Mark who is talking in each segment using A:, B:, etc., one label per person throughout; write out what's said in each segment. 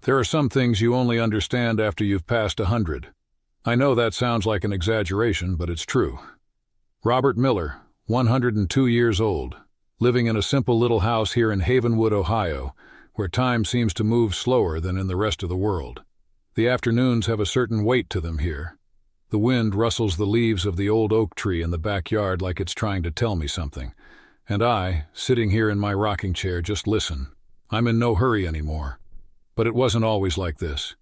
A: There are some things you only understand after you've passed 100. I know that sounds like an exaggeration, but it's true. Robert Miller, 102 years old, living in a simple little house here in Havenwood, Ohio, where time seems to move slower than in the rest of the world. The afternoons have a certain weight to them here. The wind rustles the leaves of the old oak tree in the backyard like it's trying to tell me something. And I, sitting here in my rocking chair, just listen. I'm in no hurry anymore. But it wasn't always like this.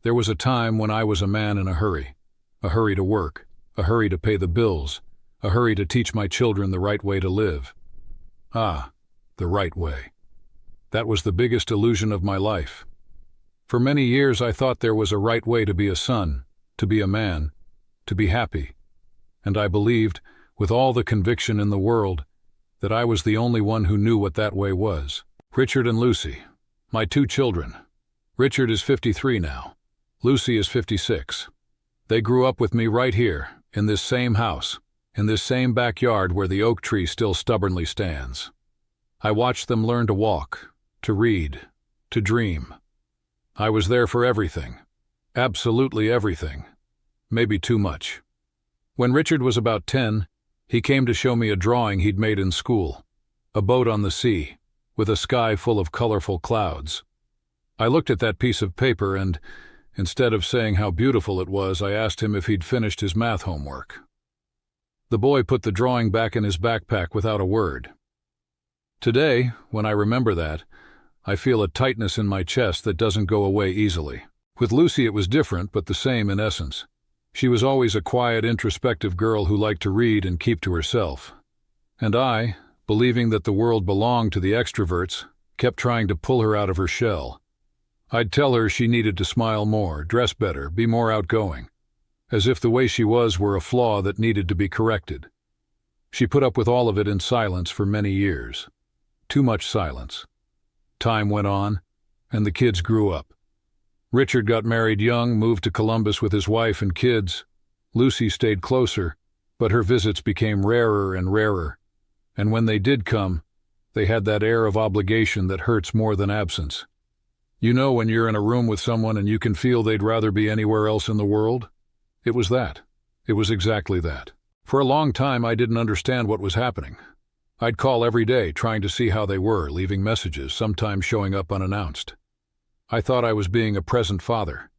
A: There was a time when I was a man in a hurry to work, a hurry to pay the bills, a hurry to teach my children the right way to live. Ah, the right way. That was the biggest illusion of my life. For many years I thought there was a right way to be a son, to be a man, to be happy. And I believed, with all the conviction in the world, that I was the only one who knew what that way was. Richard and Lucy, my two children. Richard is 53 now. Lucy is 56. They grew up with me right here, in this same house, in this same backyard where the oak tree still stubbornly stands. I watched them learn to walk, to read, to dream. I was there for everything. Absolutely everything. Maybe too much. When Richard was about 10, he came to show me a drawing he'd made in school. A boat on the sea, with a sky full of colorful clouds. I looked at that piece of paper and, instead of saying how beautiful it was, I asked him if he'd finished his math homework. The boy put the drawing back in his backpack without a word. Today, when I remember that, I feel a tightness in my chest that doesn't go away easily. With Lucy it was different, but the same in essence. She was always a quiet, introspective girl who liked to read and keep to herself. And I, believing that the world belonged to the extroverts, kept trying to pull her out of her shell. I'd tell her she needed to smile more, dress better, be more outgoing, as if the way she was were a flaw that needed to be corrected. She put up with all of it in silence for many years. Too much silence. Time went on, and the kids grew up. Richard got married young, moved to Columbus with his wife and kids. Lucy stayed closer, but her visits became rarer and rarer. And when they did come, they had that air of obligation that hurts more than absence. You know when you're in a room with someone and you can feel they'd rather be anywhere else in the world? It was that. It was exactly that. For a long time I didn't understand what was happening. I'd call every day trying to see how they were, leaving messages, sometimes showing up unannounced. I thought I was being a present father.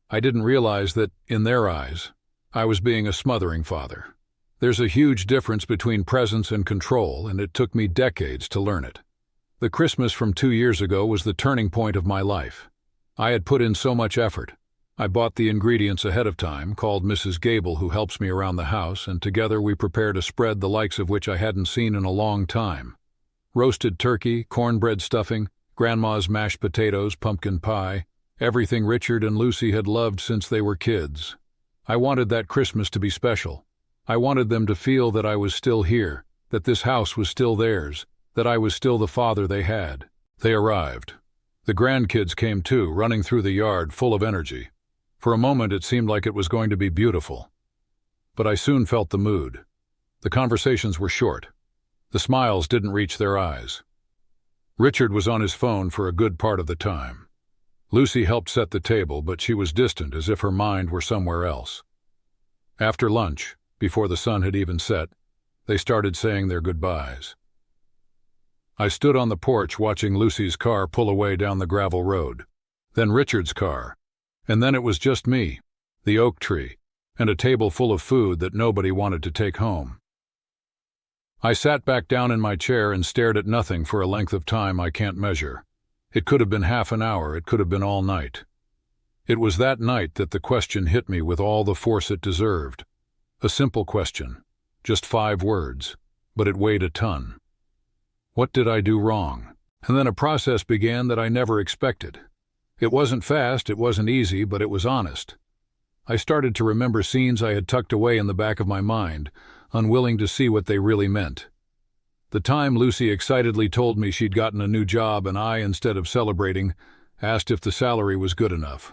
A: I didn't realize that, in their eyes, I was being a smothering father. There's a huge difference between presence and control, and it took me decades to learn it. The Christmas from 2 years ago was the turning point of my life. I had put in so much effort. I bought the ingredients ahead of time, called Mrs. Gable, who helps me around the house, and together we prepared a spread the likes of which I hadn't seen in a long time. Roasted turkey, cornbread stuffing, Grandma's mashed potatoes, pumpkin pie, everything Richard and Lucy had loved since they were kids. I wanted that Christmas to be special. I wanted them to feel that I was still here, that this house was still theirs, that I was still the father they had. They arrived. The grandkids came too, running through the yard, full of energy. For a moment it seemed like it was going to be beautiful. But I soon felt the mood. The conversations were short. The smiles didn't reach their eyes. Richard was on his phone for a good part of the time. Lucy helped set the table, but she was distant, as if her mind were somewhere else. After lunch, before the sun had even set, they started saying their goodbyes. I stood on the porch watching Lucy's car pull away down the gravel road, then Richard's car, and then it was just me, the oak tree, and a table full of food that nobody wanted to take home. I sat back down in my chair and stared at nothing for a length of time I can't measure. It could have been half an hour, it could have been all night. It was that night that the question hit me with all the force it deserved. A simple question, just 5 words, but it weighed a ton. What did I do wrong? And then a process began that I never expected. It wasn't fast, it wasn't easy, but it was honest. I started to remember scenes I had tucked away in the back of my mind, unwilling to see what they really meant. The time Lucy excitedly told me she'd gotten a new job and I, instead of celebrating, asked if the salary was good enough.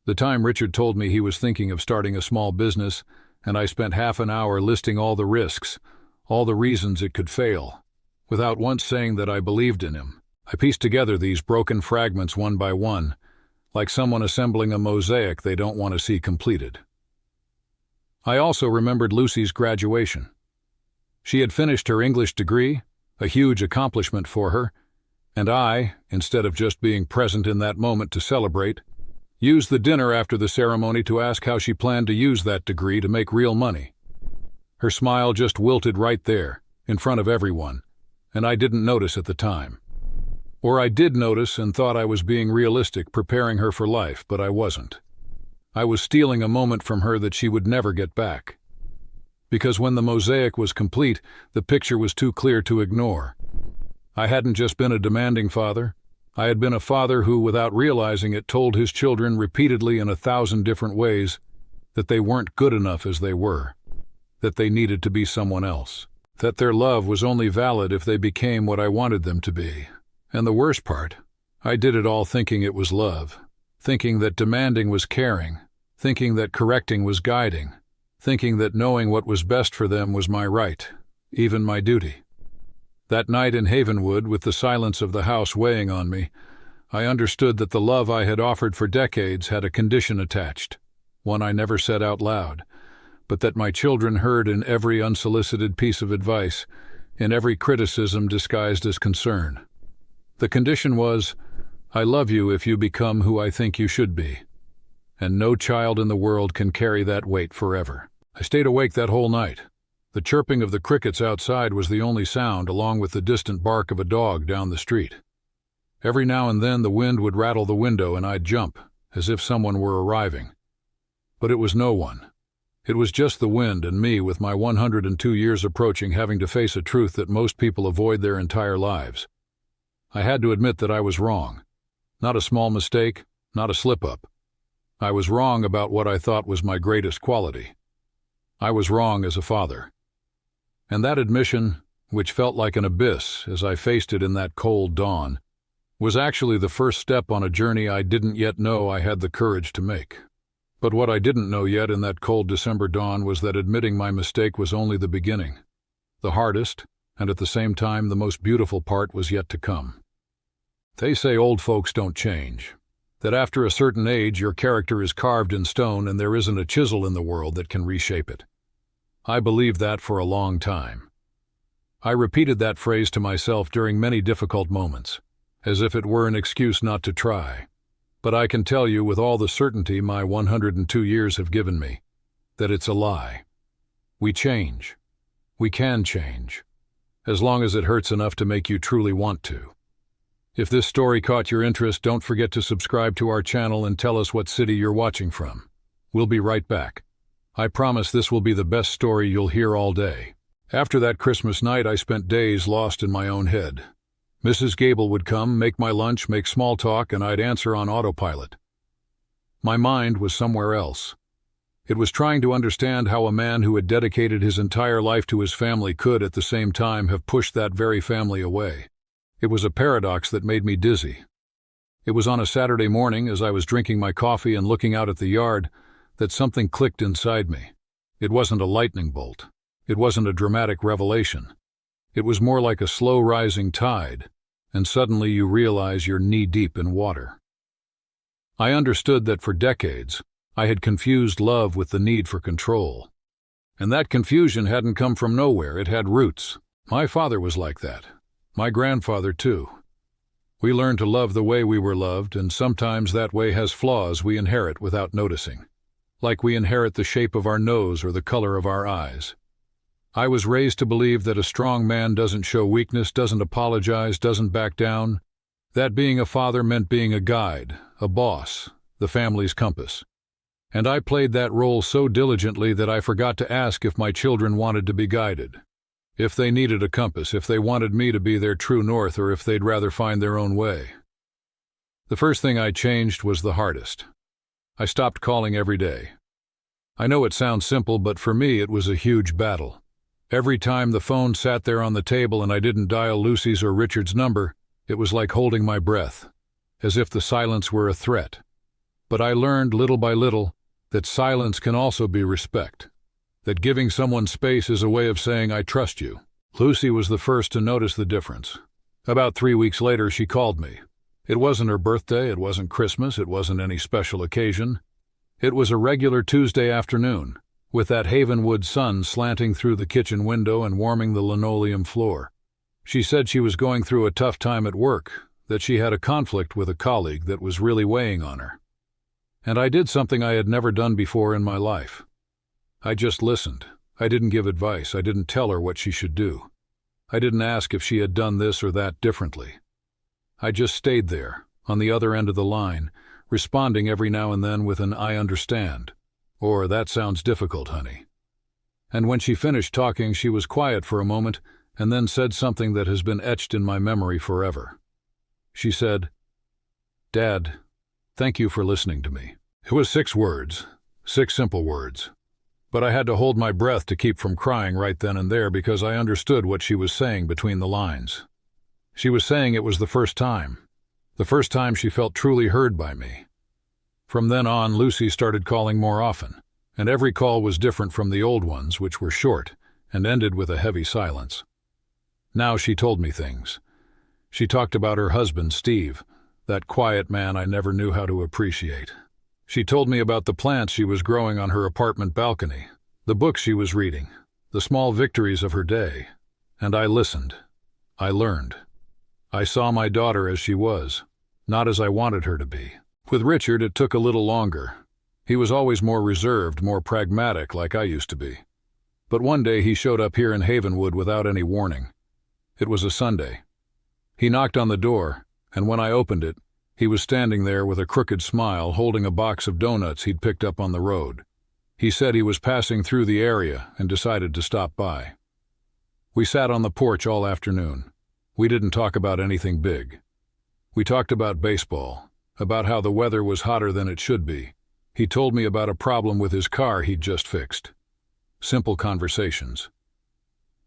A: The time Richard told me he was thinking of starting a small business, and I spent half an hour listing all the risks, all the reasons it could fail, without once saying that I believed in him. I pieced together these broken fragments one by one, like someone assembling a mosaic they don't want to see completed. I also remembered Lucy's graduation. She had finished her English degree, a huge accomplishment for her, and I, instead of just being present in that moment to celebrate, used the dinner after the ceremony to ask how she planned to use that degree to make real money. Her smile just wilted right there, in front of everyone, and I didn't notice at the time. Or I did notice and thought I was being realistic, preparing her for life, but I wasn't. I was stealing a moment from her that she would never get back. Because when the mosaic was complete, the picture was too clear to ignore. I hadn't just been a demanding father. I had been a father who, without realizing it, told his children repeatedly in 1,000 different ways that they weren't good enough as they were, that they needed to be someone else, that their love was only valid if they became what I wanted them to be. And the worst part, I did it all thinking it was love, thinking that demanding was caring, thinking that correcting was guiding, thinking that knowing what was best for them was my right, even my duty. That night in Havenwood, with the silence of the house weighing on me, I understood that the love I had offered for decades had a condition attached, one I never said out loud, but that my children heard in every unsolicited piece of advice, in every criticism disguised as concern. The condition was, I love you if you become who I think you should be. And no child in the world can carry that weight forever. I stayed awake that whole night. The chirping of the crickets outside was the only sound, along with the distant bark of a dog down the street. Every now and then the wind would rattle the window and I'd jump, as if someone were arriving. But it was no one. It was just the wind and me, with my 102 years approaching, having to face a truth that most people avoid their entire lives. I had to admit that I was wrong. Not a small mistake, not a slip-up. I was wrong about what I thought was my greatest quality. I was wrong as a father. And that admission, which felt like an abyss as I faced it in that cold dawn, was actually the first step on a journey I didn't yet know I had the courage to make. But what I didn't know yet in that cold December dawn was that admitting my mistake was only the beginning. The hardest, and at the same time the most beautiful part, was yet to come. They say old folks don't change, that after a certain age your character is carved in stone and there isn't a chisel in the world that can reshape it. I believed that for a long time. I repeated that phrase to myself during many difficult moments, as if it were an excuse not to try. But I can tell you with all the certainty my 102 years have given me, that it's a lie. We change. We can change, as long as it hurts enough to make you truly want to. If this story caught your interest, don't forget to subscribe to our channel and tell us what city you're watching from. We'll be right back. I promise this will be the best story you'll hear all day. After that Christmas night, I spent days lost in my own head. Mrs. Gable would come, make my lunch, make small talk, and I'd answer on autopilot. My mind was somewhere else. It was trying to understand how a man who had dedicated his entire life to his family could, at the same time, have pushed that very family away. It was a paradox that made me dizzy. It was on a Saturday morning, as I was drinking my coffee and looking out at the yard, that something clicked inside me. It wasn't a lightning bolt. It wasn't a dramatic revelation. It was more like a slow-rising tide, and suddenly you realize you're knee-deep in water. I understood that for decades, I had confused love with the need for control. And that confusion hadn't come from nowhere. It had roots. My father was like that. My grandfather, too. We learn to love the way we were loved, and sometimes that way has flaws we inherit without noticing. Like we inherit the shape of our nose or the color of our eyes. I was raised to believe that a strong man doesn't show weakness, doesn't apologize, doesn't back down. That being a father meant being a guide, a boss, the family's compass. And I played that role so diligently that I forgot to ask if my children wanted to be guided. If they needed a compass, if they wanted me to be their true north, or if they'd rather find their own way. The first thing I changed was the hardest. I stopped calling every day. I know it sounds simple, but for me it was a huge battle. Every time the phone sat there on the table and I didn't dial Lucy's or Richard's number, it was like holding my breath, as if the silence were a threat. But I learned little by little that silence can also be respect. That giving someone space is a way of saying, I trust you. Lucy was the first to notice the difference. About 3 weeks later, she called me. It wasn't her birthday, it wasn't Christmas, it wasn't any special occasion. It was a regular Tuesday afternoon, with that Havenwood sun slanting through the kitchen window and warming the linoleum floor. She said she was going through a tough time at work, that she had a conflict with a colleague that was really weighing on her. And I did something I had never done before in my life. I just listened. I didn't give advice. I didn't tell her what she should do. I didn't ask if she had done this or that differently. I just stayed there, on the other end of the line, responding every now and then with an "I understand," or "That sounds difficult, honey." And when she finished talking, she was quiet for a moment and then said something that has been etched in my memory forever. She said, "Dad, thank you for listening to me." It was 6 words, 6 simple words. But I had to hold my breath to keep from crying right then and there because I understood what she was saying between the lines. She was saying it was the first time she felt truly heard by me. From then on, Lucy started calling more often, and every call was different from the old ones, which were short and ended with a heavy silence. Now she told me things. She talked about her husband, Steve, that quiet man I never knew how to appreciate. She told me about the plants she was growing on her apartment balcony, the books she was reading, the small victories of her day. And I listened. I learned. I saw my daughter as she was, not as I wanted her to be. With Richard, it took a little longer. He was always more reserved, more pragmatic, like I used to be. But one day he showed up here in Havenwood without any warning. It was a Sunday. He knocked on the door, and when I opened it, he was standing there with a crooked smile, holding a box of donuts he'd picked up on the road. He said he was passing through the area and decided to stop by. We sat on the porch all afternoon. We didn't talk about anything big. We talked about baseball, about how the weather was hotter than it should be. He told me about a problem with his car he'd just fixed. Simple conversations.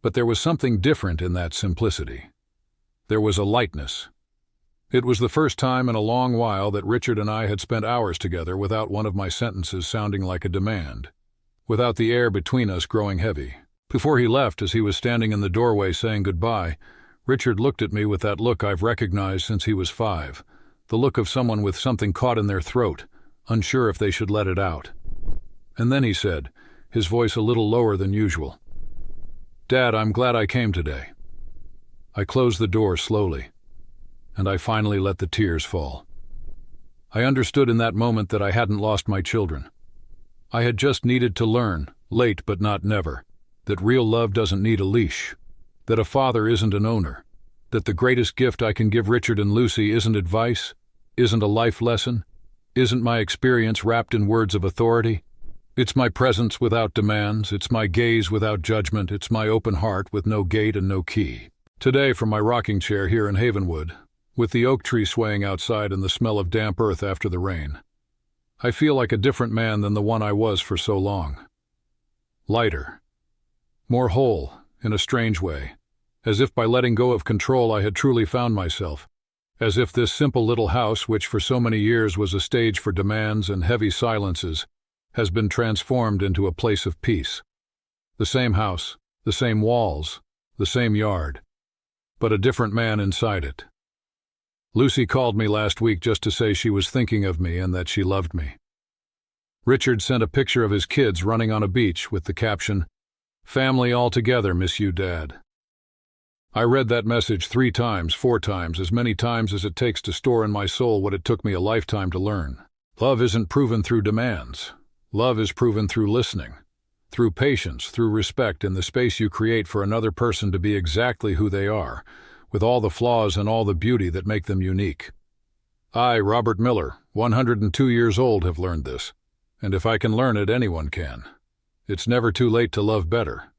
A: But there was something different in that simplicity. There was a lightness. It was the first time in a long while that Richard and I had spent hours together without one of my sentences sounding like a demand, without the air between us growing heavy. Before he left, as he was standing in the doorway saying goodbye, Richard looked at me with that look I've recognized since he was 5, the look of someone with something caught in their throat, unsure if they should let it out. And then he said, his voice a little lower than usual, "Dad, I'm glad I came today." I closed the door slowly, and I finally let the tears fall. I understood in that moment that I hadn't lost my children. I had just needed to learn, late but not never, that real love doesn't need a leash, that a father isn't an owner, that the greatest gift I can give Richard and Lucy isn't advice, isn't a life lesson, isn't my experience wrapped in words of authority. It's my presence without demands, it's my gaze without judgment, it's my open heart with no gate and no key. Today, from my rocking chair here in Havenwood, with the oak tree swaying outside and the smell of damp earth after the rain, I feel like a different man than the one I was for so long. Lighter. More whole, in a strange way, as if by letting go of control I had truly found myself, as if this simple little house, which for so many years was a stage for demands and heavy silences, has been transformed into a place of peace. The same house, the same walls, the same yard, but a different man inside it. Lucy called me last week just to say she was thinking of me and that she loved me. Richard sent a picture of his kids running on a beach with the caption, "Family all together, miss you, Dad." I read that message 3 times, 4 times, as many times as it takes to store in my soul what it took me a lifetime to learn. Love isn't proven through demands. Love is proven through listening, through patience, through respect in the space you create for another person to be exactly who they are, with all the flaws and all the beauty that make them unique. I, Robert Miller, 102 years old, have learned this, and if I can learn it, anyone can. It's never too late to love better.